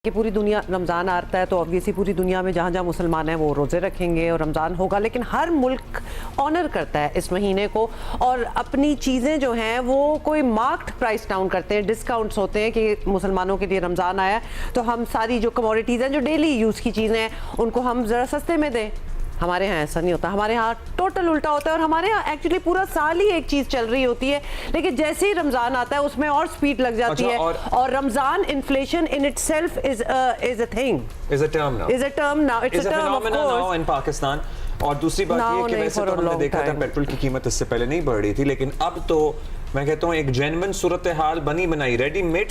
कि पूरी दुनिया रमज़ान आता है तो ऑब्वियसली पूरी दुनिया में जहाँ जहाँ मुसलमान हैं वो रोज़े रखेंगे और रमज़ान होगा, लेकिन हर मुल्क ऑनर करता है इस महीने को और अपनी चीज़ें जो हैं वो कोई मार्क्ड प्राइस डाउन करते हैं, डिस्काउंट्स होते हैं कि मुसलमानों के लिए रमज़ान आया तो हम सारी जो कमोडिटीज़ हैं जो डेली यूज़ की चीज़ें हैं उनको हम ज़रा सस्ते में दें। हमारे यहाँ ऐसा नहीं होता, हमारे यहाँ टोटल उल्टा होता है और हमारे यहाँ एक्चुअली पूरा साल ही एक चीज़ चल रही होती है, लेकिन जैसे ही रमज़ान आता है उसमें और स्पीड लग जाती है और Ramzan inflation in itself is a thing, is a term now, it's a term of course in Pakistan. और दूसरी बात ये कि वैसे तो हमने देखा था पेट्रोल की कीमत इससे पहले नहीं बढ़ रही थी, लेकिन अब तो मैं कहता हूँ एक जेन्युइन सूरत हाल बनी बनाई, रेडीमेड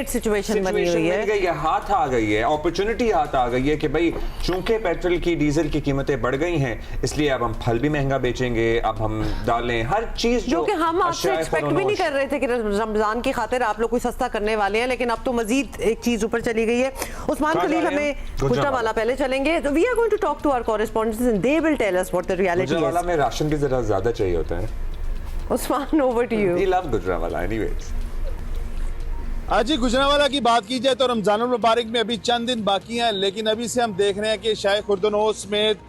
सिचुएशन बनी हुई है, हाथ आ गई है, अपॉर्चुनिटी हाथ आ गई है कि भाई चूंकि पेट्रोल की डीजल की कीमतें बढ़ गई हैं इसलिए अब हम फल भी महंगा बेचेंगे, अब हम दालें हर चीज जो कि हम आपसे एक्सपेक्ट भी नहीं कर रहे थे कि रमजान की खातिर आप लोग कोई सस्ता करने वाले हैं, लेकिन अब तो मजीद एक चीज ऊपर चली गई है। उस्मान खलील हमें गुजरावाला पहले चलेंगे, तो we are going to talk to our correspondents and they will tell us what the reality is. Gujranwala में राशन की जरा ज्यादा चाहिए होता है। Usman, over to you. We love Gujranwala anyways. आज ही गुजरावाला की बात की जाए तो रमजानुल मुबारक में अभी चंद दिन बाकी हैं, लेकिन अभी से हम देख रहे हैं कि शाह खुर्दनोश समेत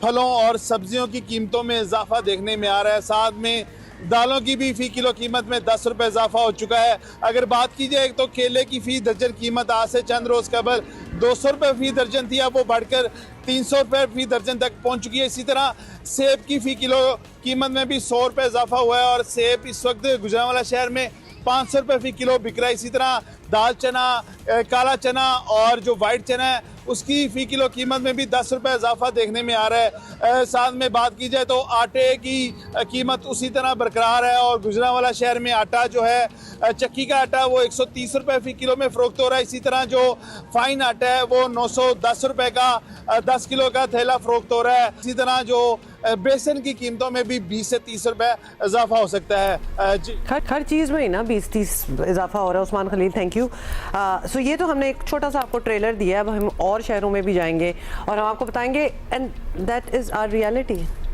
फलों और सब्जियों की कीमतों में इजाफा देखने में आ रहा है। साथ में दालों की भी फ़ी किलो कीमत में 10 रुपये इजाफा हो चुका है। अगर बात की जाए तो केले की फ़ी दर्जन कीमत आज से चंद रोज़ कबल 200 रुपये फ़ी दर्जन थी, अब वो बढ़कर 300 रुपये फ़ी दर्जन तक पहुंच चुकी है। इसी तरह सेब की फ़ी किलो कीमत में भी 100 रुपये इजाफा हुआ है और सेब इस वक्त गुजरांवाला शहर में 500 रुपये फ़ी किलो बिक रहा है। इसी तरह दाल चना, काला चना और जो वाइट चना है उसकी फ़ी किलो कीमत में भी 10 रुपये इजाफा देखने में आ रहा है। साथ में बात की जाए तो आटे की कीमत उसी तरह बरकरार है और गुजरांवाला शहर में आटा जो है चक्की का आटा वो 130 रुपये फ़ी किलो में फ़रोख्त हो रहा है। इसी तरह जो फाइन आटा है वो 910 रुपये का 10 किलो का थैला फ़रोख्त हो रहा है। इसी तरह जो बेसन की कीमतों में भी 20 से 30 रुपये इजाफा हो सकता है। जी हर चीज़ में ही ना 20-30 इजाफा हो रहा है। Usman Khalil, thank you. So ये तो हमने एक छोटा सा आपको ट्रेलर दिया है, अब हम और शहरों में भी जाएंगे और हम आपको बताएंगे and that is our reality.